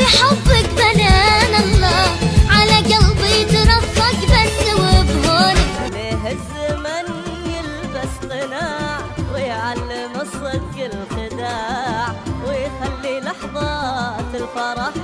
حبك بنان الله على قلبي ترفق بس وبهونك. ليه الزمن يلبس قناع ويعلم الصدق الخداع ويخلي لحظات الفرح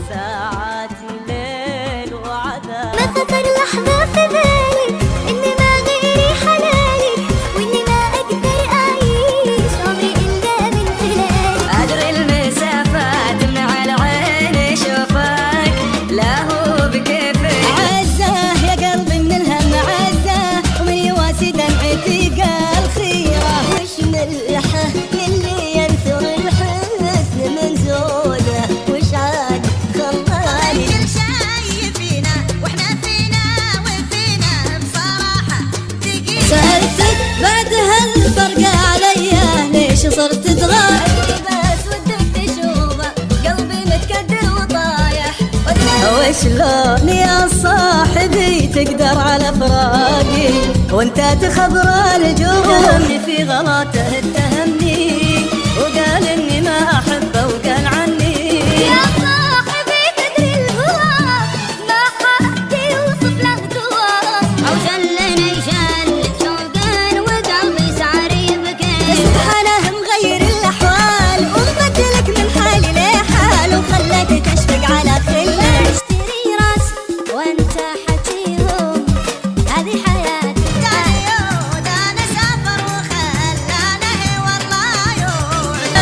ساعات ليل وعذاب. ما خطر لحظة في بالي إني ما غيري حلالك وإني ما أقدر أعيش عمري إلا من خلالك. أدري المسافات من على عيني شوفك لا هو بكيفك. عزة يا قلبي من الهم عزة ومن يواسي دمعتي قال خيرة. وش ملحة للي ينثر الحسن من زوده وش عاد خلاني الكل شايفينا واحنا فينا وفينا بصراحة دقيقة. سألتك بعد هالفرقة عليا ليش صرت تغار؟ بس ودك تشوفه قلبي متكدر وطايح. وشلون يا صاحبي تقدر على فراقي وانت تخبر الجوم في غلطه اتهمني وقال اني ما احبه وقال عني. يا صاحبي تدري الهوى ما حد يوصف له دواء أو شلني شلت شوقا وقلبي صار يبكي. سبحانه مغير الاحوال ومبدلك من حالي لحال وخلك تشفق على خلك. اشتري راس وانت حكيهم هذه حياتي. دايود انا سافر وخلانا والله يوعد.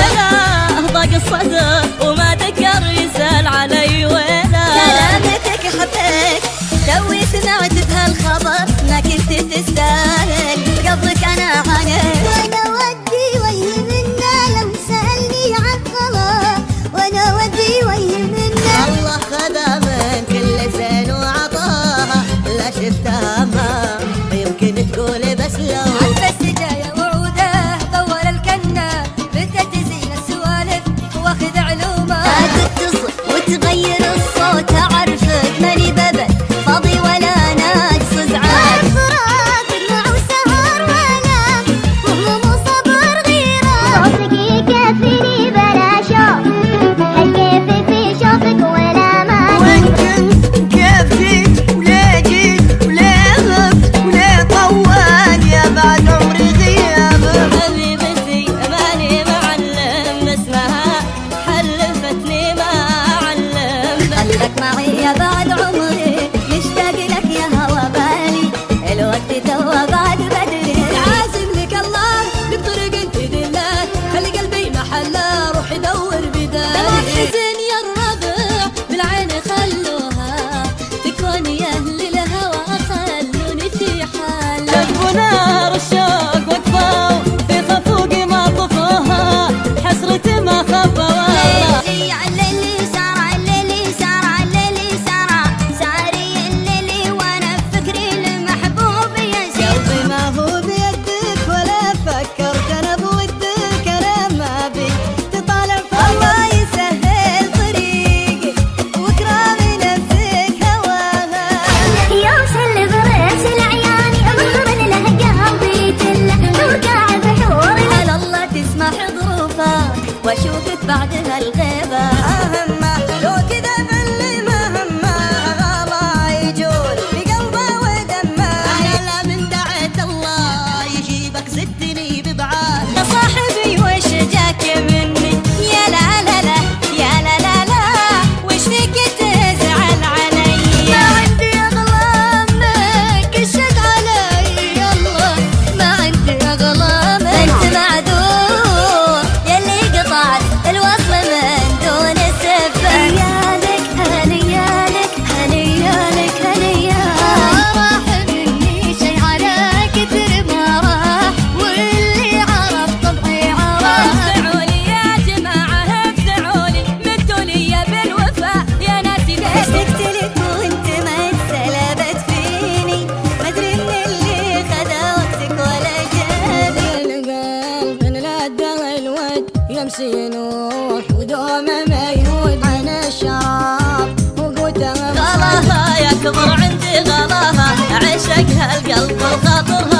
أنا ضاق الصدر وما ذكر يسأل علي وينه. كلامتك حبيت توي سمعت بهالخبر ما كنت تستاهل قبلك انا عانيت. وانا ودي ويه منا لو سألني عن غلا وانا ودي ويه منا. الله خذا من كل زين وعطاها لا شفتها ما يمكن تقول بس لو بس جاية وعوده طول الكنة متى تزين السوالف واخذ علومه. تتصل وتغير الصوت اعرفك ماني ببل فاضي ولا ناقص ازعاج. فراق دموع وسهر ولا وهموم وصبر غيرة. صوتك يكفيني بلا شوق هالكيف في شوقك ولا ما. وين كنت كيفي ولا جيت ولا غبت ولا طوال يا بعد عمري غيابك. حبيبتي ماني معلم اسمها حلفتني ما علم. خلك معي يا بعد عمري مشتاق لك يا هوا بالي الوقت توا بعد بدري. عازم لك الله بالطريق انت دله خلي قلبي محله روح يدور بدالي. لما تحزن يا الربع بالعين خلوها تكون يا اهل الهوى خلوني في حالي. لف نار الشوق وقفوا في خفوقي ما طفوها حسرتي ما خفوا. الليلي عليلي سارة عليلي سارة عليلي سارة ساري الليلي وانا بفكري المحبوب يا قلبي ما هو بيدك ولا فكرت انا بودك انا ما بي تطالع الله يسهل طريقي واكرامي نفسك هواها. يوم سل برأس العياني مهرن له قلبي تله تركع بحور. على الله تسمح ظروفك واشوفك بعد هالغيبة. همه لو كذا باللي مهمه غلا يجول بقلبه ودمه. انا لا من دعيت الله يجيبك زدني ببعاد. يا صاحبي وش جاك مني يا لا لا لا يا لا لا لا وش فيك تزعل علي. ما عندي أغلى منك الشد علي الله ما عندي أغلى منك. انت معذور يلي قطعت الوصل من دون سبب. هنيالك هنيالك هنيالك هنيالك. راح مني شي على كثر ما راح واللي عرف طبعي عرف. افزعولي يا جماعة افزعولي مدوا لي بالوفاء يا ناسي ليش. اشتقت لك وانت ما اتسلبت فيني ما ادري من اللي خذا وقتك ولا جاب. القلب من الدم الود يمشي ينوح ودومه ما يهود عن الشراب وقوته غلاها يكبر عندي غلاها عشقها القلب والخاطر